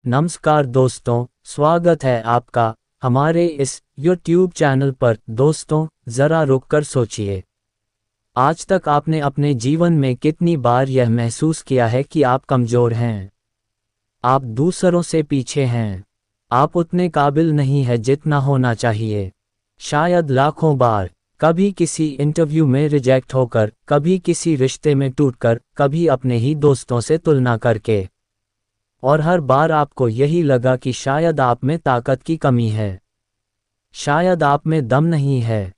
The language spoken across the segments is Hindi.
नमस्कार दोस्तों, स्वागत है आपका हमारे इस YouTube चैनल पर। दोस्तों, ज़रा रुककर सोचिए, आज तक आपने अपने जीवन में कितनी बार यह महसूस किया है कि आप कमज़ोर हैं, आप दूसरों से पीछे हैं, आप उतने काबिल नहीं हैं जितना होना चाहिए। शायद लाखों बार, कभी किसी इंटरव्यू में रिजेक्ट होकर, कभी किसी रिश्ते में टूटकर, कभी अपने ही दोस्तों से तुलना करके। और हर बार आपको यही लगा कि शायद आप में ताकत की कमी है, शायद आप में दम नहीं है,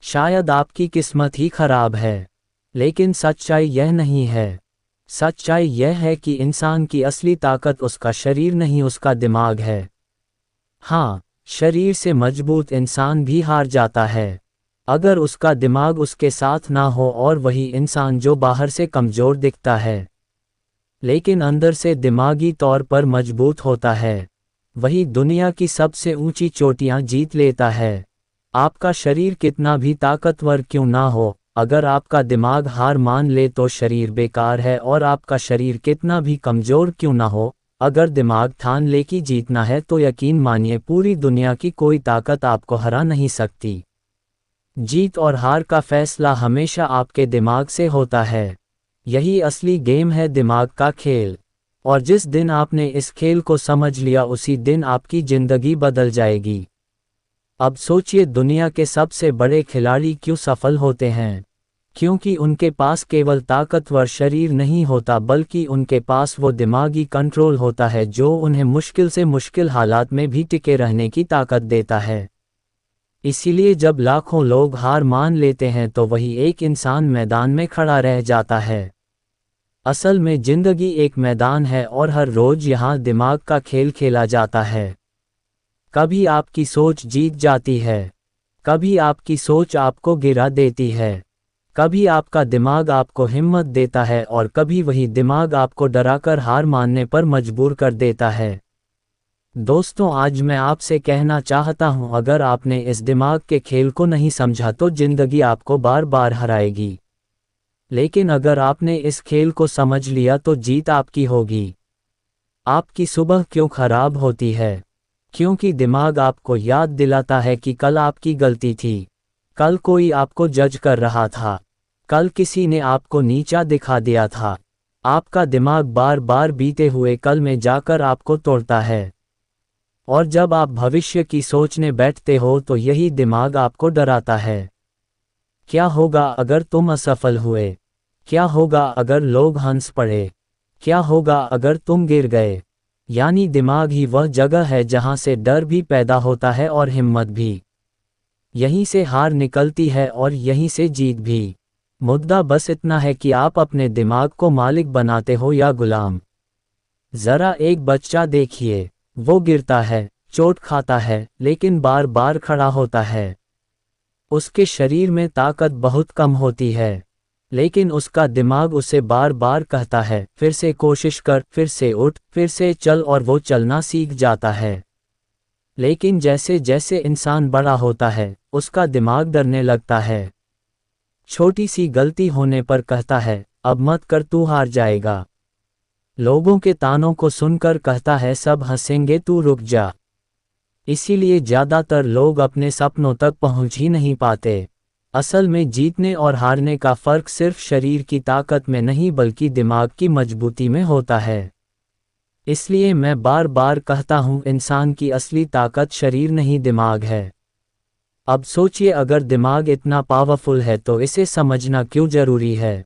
शायद आपकी किस्मत ही खराब है। लेकिन सच्चाई यह नहीं है। सच्चाई यह है कि इंसान की असली ताकत उसका शरीर नहीं, उसका दिमाग है। हाँ, शरीर से मजबूत इंसान भी हार जाता है अगर उसका दिमाग उसके साथ ना हो, और वही इंसान जो बाहर से कमज़ोर दिखता है लेकिन अंदर से दिमागी तौर पर मजबूत होता है, वही दुनिया की सबसे ऊंची चोटियां जीत लेता है। आपका शरीर कितना भी ताकतवर क्यों ना हो, अगर आपका दिमाग हार मान ले तो शरीर बेकार है। और आपका शरीर कितना भी कमज़ोर क्यों ना हो, अगर दिमाग ठान ले कि जीतना है तो यकीन मानिए पूरी दुनिया की कोई ताकत आपको हरा नहीं सकती। जीत और हार का फैसला हमेशा आपके दिमाग से होता है। यही असली गेम है, दिमाग का खेल। और जिस दिन आपने इस खेल को समझ लिया उसी दिन आपकी ज़िंदगी बदल जाएगी। अब सोचिए, दुनिया के सबसे बड़े खिलाड़ी क्यों सफल होते हैं? क्योंकि उनके पास केवल ताकतवर शरीर नहीं होता, बल्कि उनके पास वो दिमागी कंट्रोल होता है जो उन्हें मुश्किल से मुश्किल हालात में भी टिके रहने की ताकत देता है। इसीलिए जब लाखों लोग हार मान लेते हैं तो वही एक इंसान मैदान में खड़ा रह जाता है। असल में जिंदगी एक मैदान है और हर रोज यहाँ दिमाग का खेल खेला जाता है। कभी आपकी सोच जीत जाती है, कभी आपकी सोच आपको गिरा देती है, कभी आपका दिमाग आपको हिम्मत देता है और कभी वही दिमाग आपको डराकर हार मानने पर मजबूर कर देता है। दोस्तों, आज मैं आपसे कहना चाहता हूँ, अगर आपने इस दिमाग के खेल को नहीं समझा तो जिंदगी आपको बार बार हराएगी। लेकिन अगर आपने इस खेल को समझ लिया तो जीत आपकी होगी। आपकी सुबह क्यों खराब होती है? क्योंकि दिमाग आपको याद दिलाता है कि कल आपकी गलती थी, कल कोई आपको जज कर रहा था, कल किसी ने आपको नीचा दिखा दिया था। आपका दिमाग बार बार बीते हुए कल में जाकर आपको तोड़ता है। और जब आप भविष्य की सोचने बैठते हो तो यही दिमाग आपको डराता है। क्या होगा अगर तुम असफल हुए? क्या होगा अगर लोग हंस पड़े? क्या होगा अगर तुम गिर गए? यानी दिमाग ही वह जगह है जहां से डर भी पैदा होता है और हिम्मत भी। यहीं से हार निकलती है और यहीं से जीत भी। मुद्दा बस इतना है कि आप अपने दिमाग को मालिक बनाते हो या गुलाम। जरा एक बच्चा देखिए, वो गिरता है, चोट खाता है, लेकिन बार बार खड़ा होता है। उसके शरीर में ताकत बहुत कम होती है, लेकिन उसका दिमाग उसे बार बार कहता है, फिर से कोशिश कर, फिर से उठ, फिर से चल, और वो चलना सीख जाता है। लेकिन जैसे जैसे इंसान बड़ा होता है, उसका दिमाग डरने लगता है। छोटी सी गलती होने पर कहता है, अब मत कर, तू हार जाएगा। लोगों के तानों को सुनकर कहता है, सब हंसेंगे, तू रुक जा। इसीलिए ज़्यादातर लोग अपने सपनों तक पहुंच ही नहीं पाते। असल में जीतने और हारने का फ़र्क सिर्फ शरीर की ताकत में नहीं बल्कि दिमाग की मजबूती में होता है। इसलिए मैं बार बार कहता हूँ, इंसान की असली ताकत शरीर नहीं, दिमाग है। अब सोचिए, अगर दिमाग इतना पावरफुल है तो इसे समझना क्यों ज़रूरी है?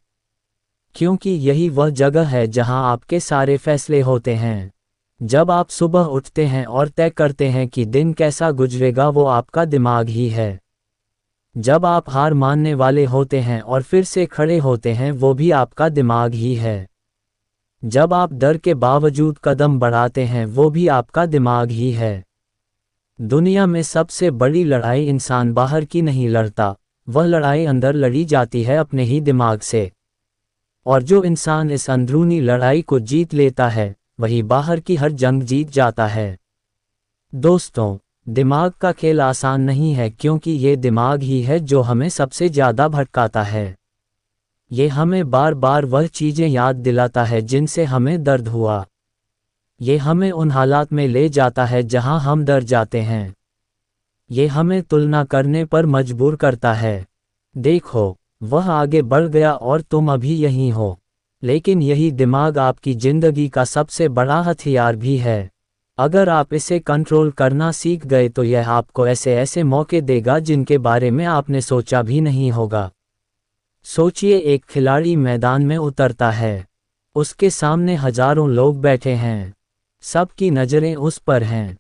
क्योंकि यही वह जगह है जहां आपके सारे फैसले होते हैं। जब आप सुबह उठते हैं और तय करते हैं कि दिन कैसा गुजरेगा, वो आपका दिमाग ही है। जब आप हार मानने वाले होते हैं और फिर से खड़े होते हैं, वो भी आपका दिमाग ही है। जब आप डर के बावजूद कदम बढ़ाते हैं, वो भी आपका दिमाग ही है। दुनिया में सबसे बड़ी लड़ाई इंसान बाहर की नहीं लड़ता, वह लड़ाई अंदर लड़ी जाती है अपने ही दिमाग से। और जो इंसान इस अंदरूनी लड़ाई को जीत लेता है, वही बाहर की हर जंग जीत जाता है। दोस्तों, दिमाग का खेल आसान नहीं है, क्योंकि ये दिमाग ही है जो हमें सबसे ज़्यादा भटकाता है। ये हमें बार बार वह चीज़ें याद दिलाता है जिनसे हमें दर्द हुआ, ये हमें उन हालात में ले जाता है जहां हम डर जाते हैं। ये हमें तुलना करने पर मजबूर करता है। देखो, वह आगे बढ़ गया और तुम अभी यहीं हो। लेकिन यही दिमाग आपकी जिंदगी का सबसे बड़ा हथियार भी है। अगर आप इसे कंट्रोल करना सीख गए तो यह आपको ऐसे ऐसे मौके देगा जिनके बारे में आपने सोचा भी नहीं होगा। सोचिए, एक खिलाड़ी मैदान में उतरता है। उसके सामने हजारों लोग बैठे हैं। सबकी नज़रें उस पर हैं।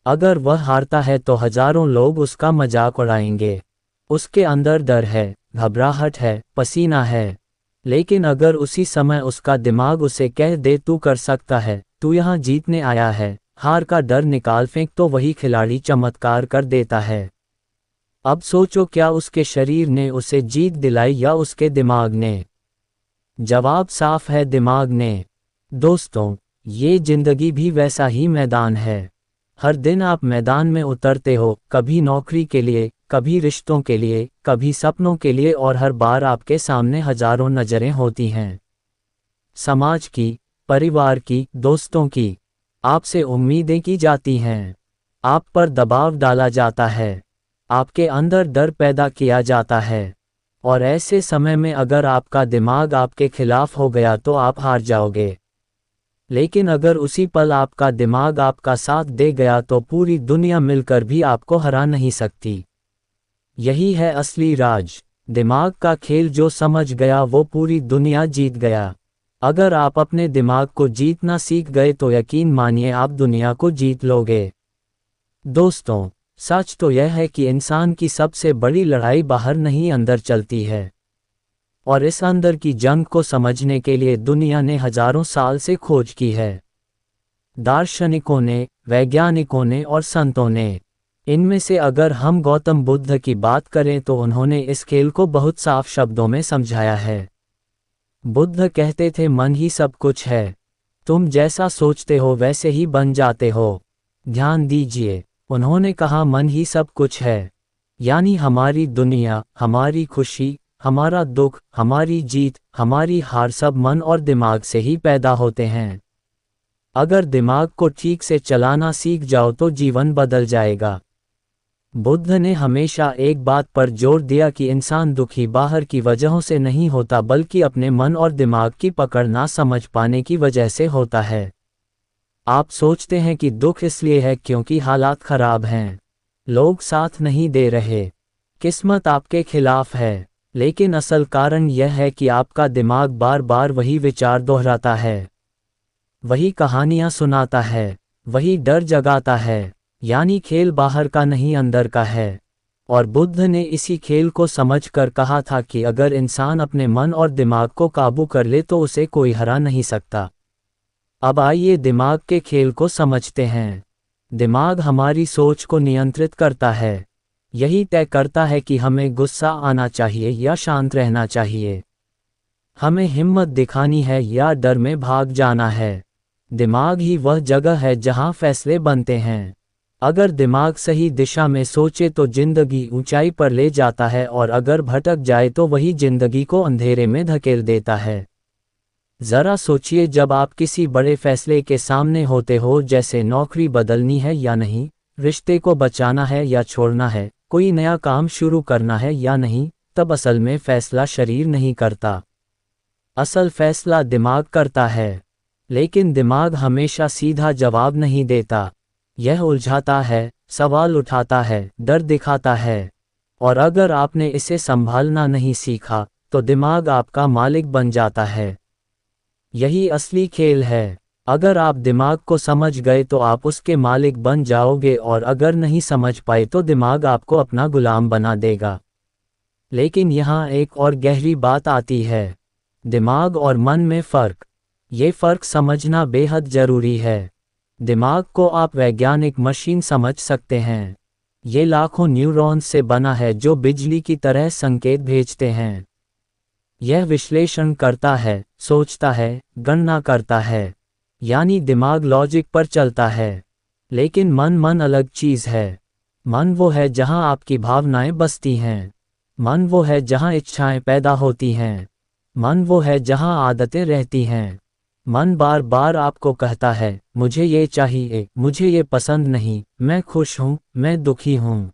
अगर वह हारता है तो हजारों लोग उसका मजाक उड़ाएंगे। उसके अंदर डर है, घबराहट है, पसीना है। लेकिन अगर उसी समय उसका दिमाग उसे कह दे तू कर सकता है, तू यहाँ जीतने आया है, हार का डर निकाल फेंक, तो वही खिलाड़ी चमत्कार कर देता है। अब सोचो, क्या उसके शरीर ने उसे जीत दिलाई या उसके दिमाग ने? जवाब साफ है, दिमाग ने। दोस्तों, ये जिंदगी भी वैसा ही मैदान है। हर दिन आप मैदान में उतरते हो, कभी नौकरी के लिए, कभी रिश्तों के लिए, कभी सपनों के लिए, और हर बार आपके सामने हजारों नज़रें होती हैं। समाज की, परिवार की, दोस्तों की। आपसे उम्मीदें की जाती हैं। आप पर दबाव डाला जाता है। आपके अंदर डर पैदा किया जाता है। और ऐसे समय में अगर आपका दिमाग आपके खिलाफ हो गया तो आप हार जाओगे। लेकिन अगर उसी पल आपका दिमाग आपका साथ दे गया तो पूरी दुनिया मिलकर भी आपको हरा नहीं सकती। यही है असली राज। दिमाग का खेल जो समझ गया वो पूरी दुनिया जीत गया। अगर आप अपने दिमाग को जीतना सीख गए तो यकीन मानिए आप दुनिया को जीत लोगे। दोस्तों, सच तो यह है कि इंसान की सबसे बड़ी लड़ाई बाहर नहीं अंदर चलती है। और इस अंदर की जंग को समझने के लिए दुनिया ने हजारों साल से खोज की है। दार्शनिकों ने, वैज्ञानिकों ने और संतों ने। इनमें से अगर हम गौतम बुद्ध की बात करें तो उन्होंने इस खेल को बहुत साफ शब्दों में समझाया है। बुद्ध कहते थे, मन ही सब कुछ है। तुम जैसा सोचते हो वैसे ही बन जाते हो। ध्यान दीजिए, उन्होंने कहा मन ही सब कुछ है। यानी हमारी दुनिया, हमारी खुशी, हमारा दुख, हमारी जीत, हमारी हार सब मन और दिमाग से ही पैदा होते हैं। अगर दिमाग को ठीक से चलाना सीख जाओ तो जीवन बदल जाएगा। बुद्ध ने हमेशा एक बात पर जोर दिया कि इंसान दुखी बाहर की वजहों से नहीं होता बल्कि अपने मन और दिमाग की पकड़ ना समझ पाने की वजह से होता है। आप सोचते हैं कि दुख इसलिए है क्योंकि हालात खराब हैं, लोग साथ नहीं दे रहे, किस्मत आपके खिलाफ है। लेकिन असल कारण यह है कि आपका दिमाग बार बार वही विचार दोहराता है, वही कहानियां सुनाता है, वही डर जगाता है। यानी खेल बाहर का नहीं अंदर का है। और बुद्ध ने इसी खेल को समझकर कहा था कि अगर इंसान अपने मन और दिमाग को काबू कर ले तो उसे कोई हरा नहीं सकता। अब आइए दिमाग के खेल को समझते हैं। दिमाग हमारी सोच को नियंत्रित करता है। यही तय करता है कि हमें गुस्सा आना चाहिए या शांत रहना चाहिए, हमें हिम्मत दिखानी है या डर में भाग जाना है। दिमाग ही वह जगह है जहां फैसले बनते हैं। अगर दिमाग सही दिशा में सोचे तो जिंदगी ऊंचाई पर ले जाता है, और अगर भटक जाए तो वही जिंदगी को अंधेरे में धकेल देता है। जरा सोचिए, जब आप किसी बड़े फैसले के सामने होते हो, जैसे नौकरी बदलनी है या नहीं, रिश्ते को बचाना है या छोड़ना है, कोई नया काम शुरू करना है या नहीं, तब असल में फैसला शरीर नहीं करता, असल फैसला दिमाग करता है। लेकिन दिमाग हमेशा सीधा जवाब नहीं देता। यह उलझाता है, सवाल उठाता है, डर दिखाता है। और अगर आपने इसे संभालना नहीं सीखा तो दिमाग आपका मालिक बन जाता है। यही असली खेल है। अगर आप दिमाग को समझ गए तो आप उसके मालिक बन जाओगे, और अगर नहीं समझ पाए तो दिमाग आपको अपना गुलाम बना देगा। लेकिन यहाँ एक और गहरी बात आती है, दिमाग और मन में फ़र्क। ये फ़र्क समझना बेहद ज़रूरी है। दिमाग को आप वैज्ञानिक मशीन समझ सकते हैं। ये लाखों न्यूरॉन्स से बना है जो बिजली की तरह संकेत भेजते हैं। यह विश्लेषण करता है, सोचता है, गणना करता है, यानी दिमाग लॉजिक पर चलता है। लेकिन मन अलग चीज़ है। मन वो है जहां आपकी भावनाएं बसती हैं। मन वो है जहां इच्छाएं पैदा होती हैं। मन वो है जहां आदतें रहती हैं। मन बार बार आपको कहता है, मुझे ये चाहिए, मुझे ये पसंद नहीं, मैं खुश हूँ, मैं दुखी हूँ।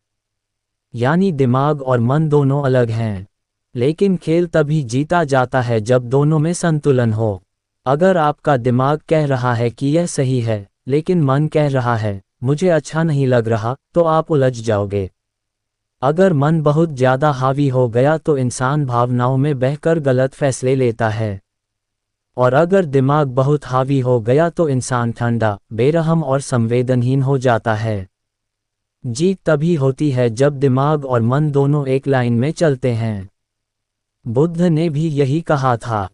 यानी दिमाग और मन दोनों अलग हैं। लेकिन खेल तभी जीता जाता है जब दोनों में संतुलन हो। अगर आपका दिमाग कह रहा है कि यह सही है, लेकिन मन कह रहा है, मुझे अच्छा नहीं लग रहा, तो आप उलझ जाओगे। अगर मन बहुत ज़्यादा हावी हो गया तो इंसान भावनाओं में बहकर गलत फैसले लेता है। और अगर दिमाग बहुत हावी हो गया तो इंसान ठंडा, बेरहम और संवेदनहीन हो जाता है। जीत तभी होती है जब दिमाग और मन दोनों एक लाइन में चलते हैं। बुद्ध ने भी यही कहा था।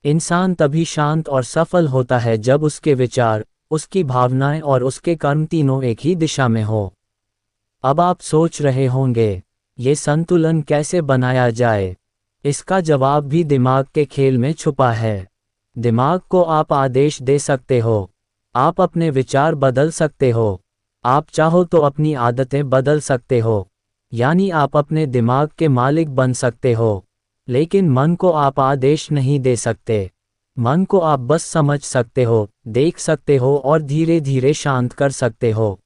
इंसान तभी शांत और सफल होता है जब उसके विचार, उसकी भावनाएं और उसके कर्म तीनों एक ही दिशा में हो। अब आप सोच रहे होंगे, ये संतुलन कैसे बनाया जाए? इसका जवाब भी दिमाग के खेल में छुपा है। दिमाग को आप आदेश दे सकते हो। आप अपने विचार बदल सकते हो। आप चाहो तो अपनी आदतें बदल सकते हो। यानी आप अपने दिमाग के मालिक बन सकते हो। लेकिन मन को आप आदेश नहीं दे सकते। मन को आप बस समझ सकते हो, देख सकते हो और धीरे धीरे शांत कर सकते हो।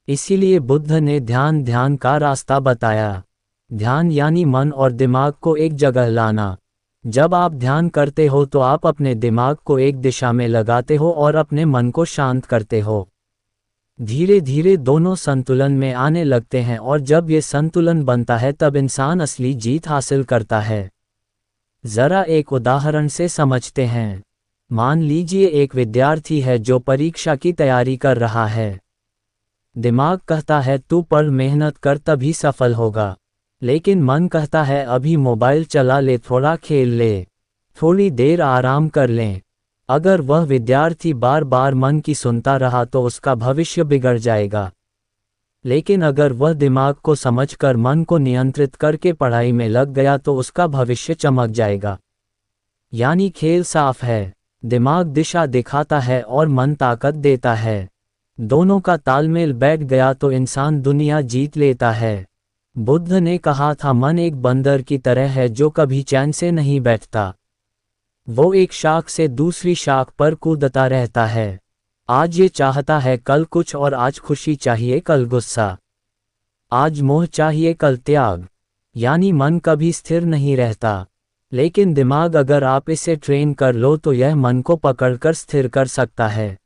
इसीलिए बुद्ध ने ध्यान का रास्ता बताया। ध्यान यानी मन और दिमाग को एक जगह लाना। जब आप ध्यान करते हो तो आप अपने दिमाग को एक दिशा में लगाते हो और अपने मन को शांत करते हो। धीरे धीरे दोनों संतुलन में आने लगते हैं और जब ये संतुलन बनता है तब इंसान असली जीत हासिल करता है। जरा एक उदाहरण से समझते हैं। मान लीजिए एक विद्यार्थी है जो परीक्षा की तैयारी कर रहा है। दिमाग कहता है तू पढ़, मेहनत कर, तभी सफल होगा। लेकिन मन कहता है अभी मोबाइल चला ले, थोड़ा खेल ले, थोड़ी देर आराम कर लें। अगर वह विद्यार्थी बार बार मन की सुनता रहा तो उसका भविष्य बिगड़ जाएगा। लेकिन अगर वह दिमाग को समझकर मन को नियंत्रित करके पढ़ाई में लग गया तो उसका भविष्य चमक जाएगा। यानी खेल साफ है। दिमाग दिशा दिखाता है और मन ताकत देता है। दोनों का तालमेल बैठ गया तो इंसान दुनिया जीत लेता है। बुद्ध ने कहा था, मन एक बंदर की तरह है जो कभी चैन से नहीं बैठता। वो एक शाख से दूसरी शाख पर कूदता रहता है। आज ये चाहता है, कल कुछ और, आज खुशी चाहिए, कल गुस्सा, आज मोह चाहिए, कल त्याग। यानी मन कभी स्थिर नहीं रहता। लेकिन दिमाग, अगर आप इसे ट्रेन कर लो तो यह मन को पकड़कर स्थिर कर सकता है।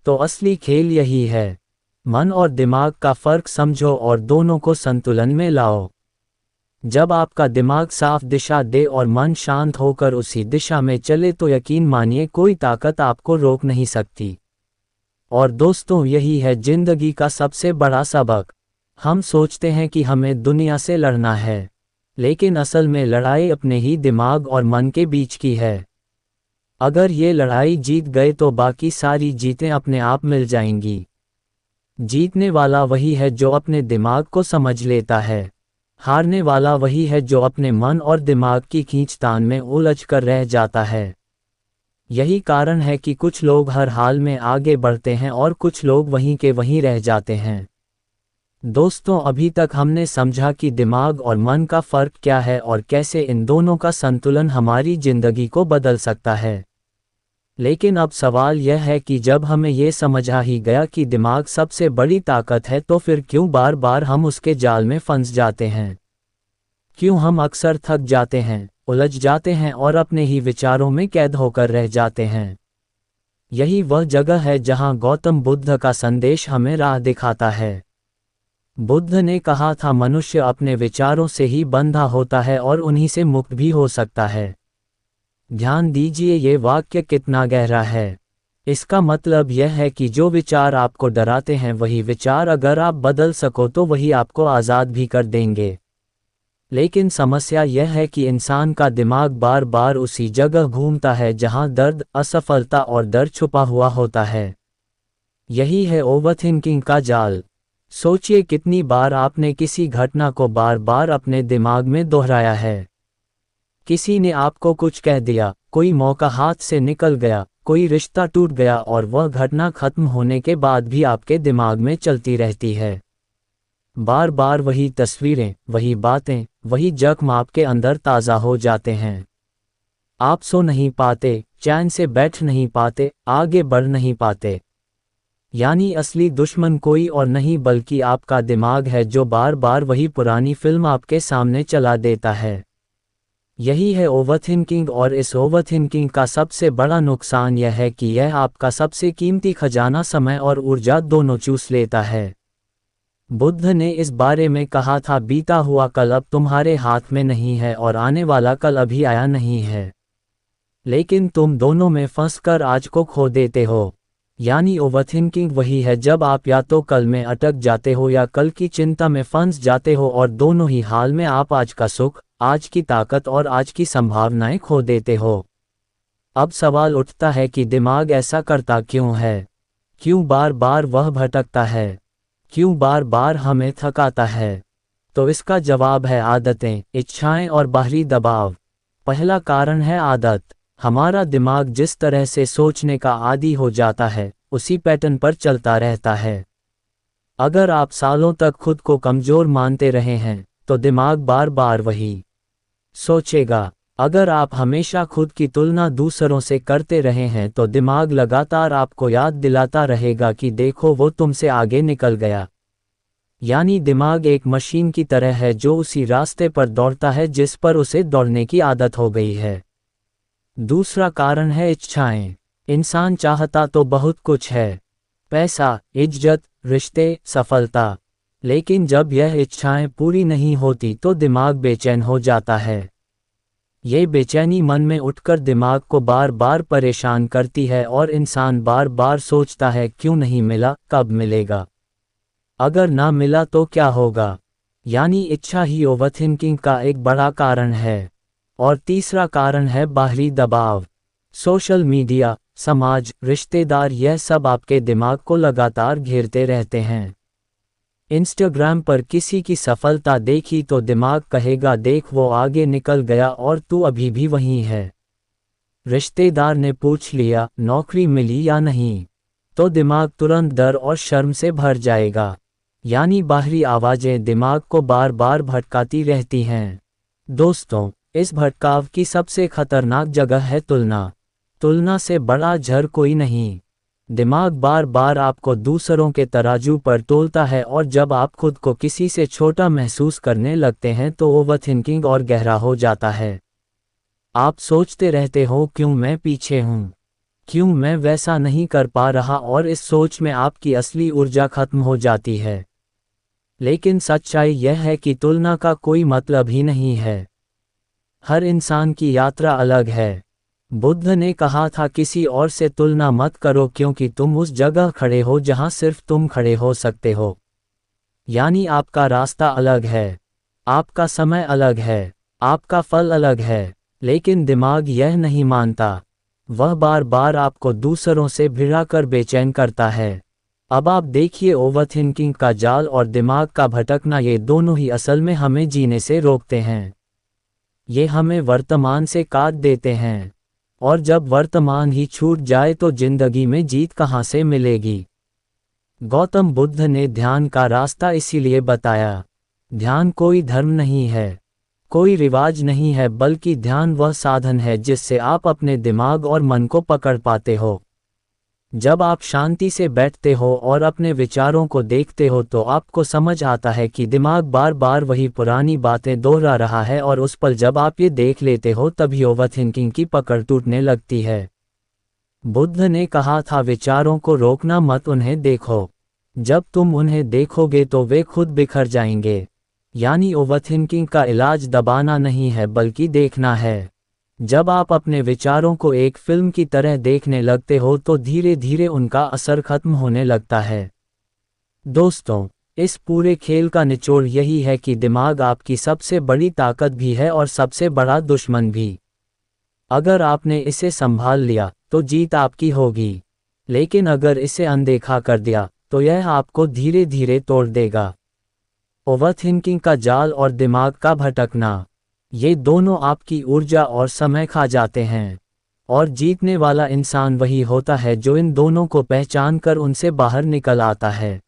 तो असली खेल यही है। मन और दिमाग का फर्क समझो और दोनों को संतुलन में लाओ। जब आपका दिमाग साफ दिशा दे और मन शांत होकर उसी दिशा में चले तो यकीन मानिए कोई ताकत आपको रोक नहीं सकती। और दोस्तों, यही है जिंदगी का सबसे बड़ा सबक। हम सोचते हैं कि हमें दुनिया से लड़ना है, लेकिन असल में लड़ाई अपने ही दिमाग और मन के बीच की है। अगर ये लड़ाई जीत गए तो बाकी सारी जीतें अपने आप मिल जाएंगी। जीतने वाला वही है जो अपने दिमाग को समझ लेता है। हारने वाला वही है जो अपने मन और दिमाग की खींचतान में उलझ कर रह जाता है। यही कारण है कि कुछ लोग हर हाल में आगे बढ़ते हैं और कुछ लोग वहीं के वहीं रह जाते हैं। दोस्तों, अभी तक हमने समझा कि दिमाग और मन का फर्क क्या है और कैसे इन दोनों का संतुलन हमारी जिंदगी को बदल सकता है। लेकिन अब सवाल यह है कि जब हमें ये समझ आ ही गया कि दिमाग सबसे बड़ी ताकत है तो फिर क्यों बार बार हम उसके जाल में फंस जाते हैं? क्यों हम अक्सर थक जाते हैं, उलझ जाते हैं और अपने ही विचारों में कैद होकर रह जाते हैं? यही वह जगह है जहां गौतम बुद्ध का संदेश हमें राह दिखाता है। बुद्ध ने कहा था, मनुष्य अपने विचारों से ही बंधा होता है और उन्हीं से मुक्त भी हो सकता है। ध्यान दीजिए, ये वाक्य कितना गहरा है। इसका मतलब यह है कि जो विचार आपको डराते हैं वही विचार अगर आप बदल सको तो वही आपको आज़ाद भी कर देंगे। लेकिन समस्या यह है कि इंसान का दिमाग बार बार उसी जगह घूमता है जहां दर्द, असफलता और डर छुपा हुआ होता है। यही है ओवरथिंकिंग का जाल। सोचिए, कितनी बार आपने किसी घटना को बार बार अपने दिमाग में दोहराया है। किसी ने आपको कुछ कह दिया, कोई मौका हाथ से निकल गया, कोई रिश्ता टूट गया और वह घटना खत्म होने के बाद भी आपके दिमाग में चलती रहती है। बार बार वही तस्वीरें, वही बातें, वही जख्म आपके अंदर ताज़ा हो जाते हैं। आप सो नहीं पाते, चैन से बैठ नहीं पाते, आगे बढ़ नहीं पाते। यानी असली दुश्मन कोई और नहीं बल्कि आपका दिमाग है, जो बार बार वही पुरानी फिल्म आपके सामने चला देता है। यही है ओवरथिंकिंग, और इस ओवरथिंकिंग का सबसे बड़ा नुकसान यह है कि यह आपका सबसे कीमती खजाना समय और ऊर्जा दोनों चूस लेता है। बुद्ध ने इस बारे में कहा था, बीता हुआ कल अब तुम्हारे हाथ में नहीं है और आने वाला कल अभी आया नहीं है, लेकिन तुम दोनों में फंसकर आज को खो देते हो। यानी ओवरथिंकिंग वही है जब आप या तो कल में अटक जाते हो या कल की चिंता में फंस जाते हो, और दोनों ही हाल में आप आज का सुख, आज की ताकत और आज की संभावनाएं खो देते हो। अब सवाल उठता है कि दिमाग ऐसा करता क्यों है? क्यों बार बार वह भटकता है? क्यों बार बार हमें थकाता है? तो इसका जवाब है आदतें, इच्छाएं और बाहरी दबाव। पहला कारण है आदत। हमारा दिमाग जिस तरह से सोचने का आदी हो जाता है, उसी पैटर्न पर चलता रहता है। अगर आप सालों तक खुद को कमजोर मानते रहे हैं, तो दिमाग बार बार वही सोचेगा। अगर आप हमेशा खुद की तुलना दूसरों से करते रहे हैं, तो दिमाग लगातार आपको याद दिलाता रहेगा कि देखो वो तुमसे आगे निकल गया। यानी दिमाग एक मशीन की तरह है जो उसी रास्ते पर दौड़ता है जिस पर उसे दौड़ने की आदत हो गई है। दूसरा कारण है इच्छाएं। इंसान चाहता तो बहुत कुछ है, पैसा, इज्जत, रिश्ते, सफलता, लेकिन जब यह इच्छाएं पूरी नहीं होती तो दिमाग बेचैन हो जाता है। ये बेचैनी मन में उठकर दिमाग को बार बार परेशान करती है और इंसान बार बार सोचता है, क्यों नहीं मिला, कब मिलेगा, अगर ना मिला तो क्या होगा। यानी इच्छा ही ओवरथिंकिंग का एक बड़ा कारण है। और तीसरा कारण है बाहरी दबाव। सोशल मीडिया, समाज, रिश्तेदार, यह सब आपके दिमाग को लगातार घेरते रहते हैं। इंस्टाग्राम पर किसी की सफलता देखी तो दिमाग कहेगा, देख वो आगे निकल गया और तू अभी भी वहीं है। रिश्तेदार ने पूछ लिया, नौकरी मिली या नहीं, तो दिमाग तुरंत डर और शर्म से भर जाएगा। यानी बाहरी आवाजें दिमाग को बार बार भटकाती रहती हैं। दोस्तों, इस भटकाव की सबसे खतरनाक जगह है तुलना। तुलना से बड़ा झर कोई नहीं। दिमाग बार बार आपको दूसरों के तराजू पर तोलता है, और जब आप खुद को किसी से छोटा महसूस करने लगते हैं तो ओवरथिंकिंग और गहरा हो जाता है। आप सोचते रहते हो, क्यों मैं पीछे हूँ, क्यों मैं वैसा नहीं कर पा रहा, और इस सोच में आपकी असली ऊर्जा खत्म हो जाती है। लेकिन सच्चाई यह है कि तुलना का कोई मतलब ही नहीं है। हर इंसान की यात्रा अलग है। बुद्ध ने कहा था, किसी और से तुलना मत करो क्योंकि तुम उस जगह खड़े हो जहां सिर्फ तुम खड़े हो सकते हो। यानी आपका रास्ता अलग है, आपका समय अलग है, आपका फल अलग है, लेकिन दिमाग यह नहीं मानता। वह बार बार आपको दूसरों से भिड़ाकर बेचैन करता है। अब आप देखिए, ओवरथिंकिंग का जाल और दिमाग का भटकना, ये दोनों ही असल में हमें जीने से रोकते हैं। ये हमें वर्तमान से काट देते हैं, और जब वर्तमान ही छूट जाए तो जिंदगी में जीत कहाँ से मिलेगी। गौतम बुद्ध ने ध्यान का रास्ता इसीलिए बताया। ध्यान कोई धर्म नहीं है, कोई रिवाज नहीं है, बल्कि ध्यान वह साधन है जिससे आप अपने दिमाग और मन को पकड़ पाते हो। जब आप शांति से बैठते हो और अपने विचारों को देखते हो तो आपको समझ आता है कि दिमाग बार बार वही पुरानी बातें दोहरा रहा है, और उस पल जब आप ये देख लेते हो तभी ओवरथिंकिंग की पकड़ टूटने लगती है। बुद्ध ने कहा था, विचारों को रोकना मत, उन्हें देखो। जब तुम उन्हें देखोगे तो वे खुद बिखर जाएंगे। यानी ओवरथिंकिंग का इलाज दबाना नहीं है बल्कि देखना है। जब आप अपने विचारों को एक फिल्म की तरह देखने लगते हो तो धीरे धीरे उनका असर खत्म होने लगता है। दोस्तों, इस पूरे खेल का निचोड़ यही है कि दिमाग आपकी सबसे बड़ी ताकत भी है और सबसे बड़ा दुश्मन भी। अगर आपने इसे संभाल लिया तो जीत आपकी होगी, लेकिन अगर इसे अनदेखा कर दिया तो यह आपको धीरे धीरे तोड़ देगा। ओवरथिंकिंग का जाल और दिमाग का भटकना, ये दोनों आपकी ऊर्जा और समय खा जाते हैं, और जीतने वाला इंसान वही होता है जो इन दोनों को पहचान कर उनसे बाहर निकल आता है।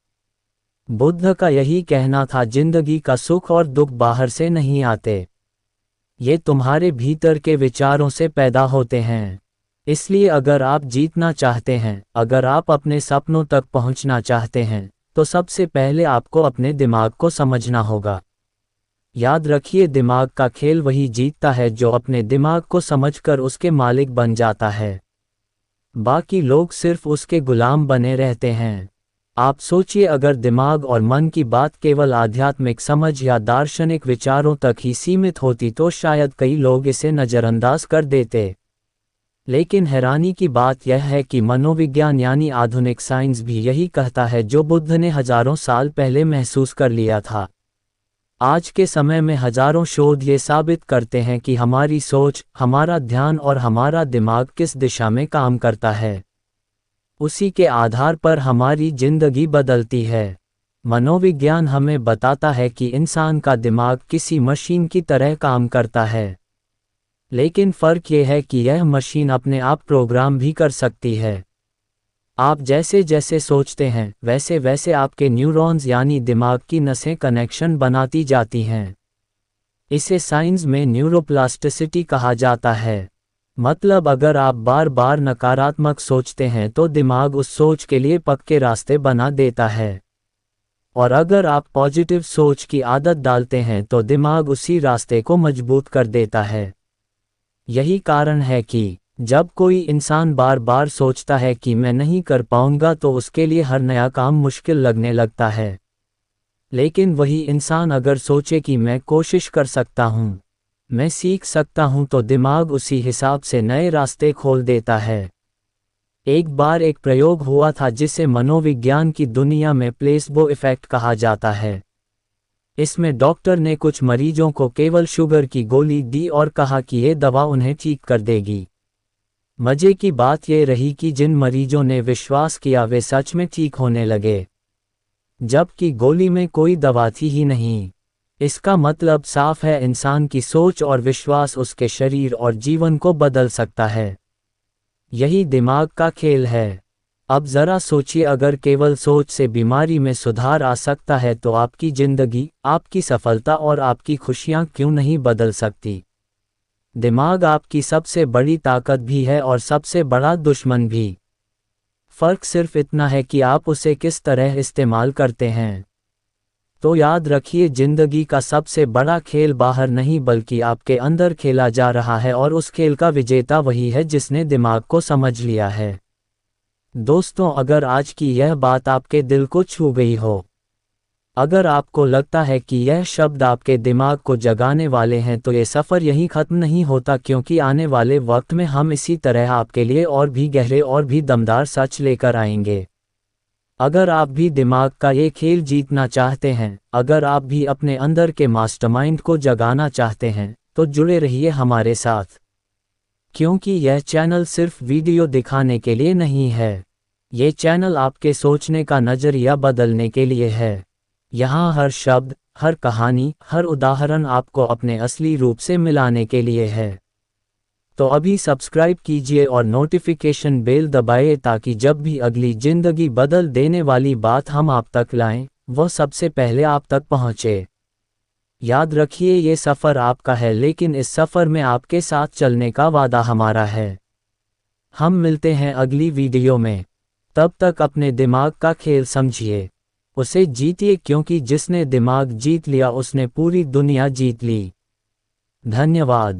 बुद्ध का यही कहना था, जिंदगी का सुख और दुख बाहर से नहीं आते, ये तुम्हारे भीतर के विचारों से पैदा होते हैं। इसलिए अगर आप जीतना चाहते हैं, अगर आप अपने सपनों तक पहुंचना चाहते हैं, तो सबसे पहले आपको अपने दिमाग को समझना होगा। याद रखिए, दिमाग का खेल वही जीतता है जो अपने दिमाग को समझकर उसके मालिक बन जाता है। बाकी लोग सिर्फ उसके गुलाम बने रहते हैं। आप सोचिए, अगर दिमाग और मन की बात केवल आध्यात्मिक समझ या दार्शनिक विचारों तक ही सीमित होती तो शायद कई लोग इसे नज़रअंदाज कर देते। लेकिन हैरानी की बात यह है कि मनोविज्ञान यानी आधुनिक साइंस भी यही कहता है जो बुद्ध ने हजारों साल पहले महसूस कर लिया था। आज के समय में हजारों शोध ये साबित करते हैं कि हमारी सोच, हमारा ध्यान और हमारा दिमाग किस दिशा में काम करता है, उसी के आधार पर हमारी जिंदगी बदलती है। मनोविज्ञान हमें बताता है कि इंसान का दिमाग किसी मशीन की तरह काम करता है, लेकिन फ़र्क यह है कि यह मशीन अपने आप प्रोग्राम भी कर सकती है। आप जैसे जैसे सोचते हैं, वैसे वैसे आपके न्यूरॉन्स यानी दिमाग की नसें कनेक्शन बनाती जाती हैं। इसे साइंस में न्यूरोप्लास्टिसिटी कहा जाता है। मतलब अगर आप बार बार नकारात्मक सोचते हैं तो दिमाग उस सोच के लिए पक्के रास्ते बना देता है, और अगर आप पॉजिटिव सोच की आदत डालते हैं तो दिमाग उसी रास्ते को मजबूत कर देता है। यही कारण है कि जब कोई इंसान बार बार सोचता है कि मैं नहीं कर पाऊंगा तो उसके लिए हर नया काम मुश्किल लगने लगता है। लेकिन वही इंसान अगर सोचे कि मैं कोशिश कर सकता हूँ, मैं सीख सकता हूँ, तो दिमाग उसी हिसाब से नए रास्ते खोल देता है। एक बार एक प्रयोग हुआ था जिसे मनोविज्ञान की दुनिया में प्लेसबो इफेक्ट कहा जाता है। इसमें डॉक्टर ने कुछ मरीजों को केवल शुगर की गोली दी और कहा कि ये दवा उन्हें ठीक कर देगी। मजे की बात यह रही कि जिन मरीजों ने विश्वास किया वे सच में ठीक होने लगे, जबकि गोली में कोई दवा थी ही नहीं। इसका मतलब साफ है, इंसान की सोच और विश्वास उसके शरीर और जीवन को बदल सकता है। यही दिमाग का खेल है। अब ज़रा सोचिए, अगर केवल सोच से बीमारी में सुधार आ सकता है तो आपकी ज़िंदगी, आपकी सफलता और आपकी खुशियाँ क्यों नहीं बदल सकती? दिमाग आपकी सबसे बड़ी ताकत भी है और सबसे बड़ा दुश्मन भी। फ़र्क सिर्फ इतना है कि आप उसे किस तरह इस्तेमाल करते हैं। तो याद रखिए, ज़िंदगी का सबसे बड़ा खेल बाहर नहीं बल्कि आपके अंदर खेला जा रहा है, और उस खेल का विजेता वही है जिसने दिमाग को समझ लिया है। दोस्तों, अगर आज की यह बात आपके दिल को छू गई हो, अगर आपको लगता है कि यह शब्द आपके दिमाग को जगाने वाले हैं, तो ये सफ़र यहीं ख़त्म नहीं होता, क्योंकि आने वाले वक्त में हम इसी तरह आपके लिए और भी गहरे और भी दमदार सच लेकर आएंगे। अगर आप भी दिमाग का ये खेल जीतना चाहते हैं, अगर आप भी अपने अंदर के मास्टरमाइंड को जगाना चाहते हैं, तो जुड़े रहिए हमारे साथ, क्योंकि यह चैनल सिर्फ वीडियो दिखाने के लिए नहीं है। ये चैनल आपके सोचने का नज़रिया बदलने के लिए है। यहाँ हर शब्द, हर कहानी, हर उदाहरण आपको अपने असली रूप से मिलाने के लिए है। तो अभी सब्सक्राइब कीजिए और नोटिफिकेशन बेल दबाइए, ताकि जब भी अगली ज़िंदगी बदल देने वाली बात हम आप तक लाएं, वह सबसे पहले आप तक पहुँचे। याद रखिए, ये सफ़र आपका है, लेकिन इस सफ़र में आपके साथ चलने का वादा हमारा है। हम मिलते हैं अगली वीडियो में। तब तक अपने दिमाग का खेल समझिए, उसे जीतिए, क्योंकि जिसने दिमाग जीत लिया उसने पूरी दुनिया जीत ली। धन्यवाद।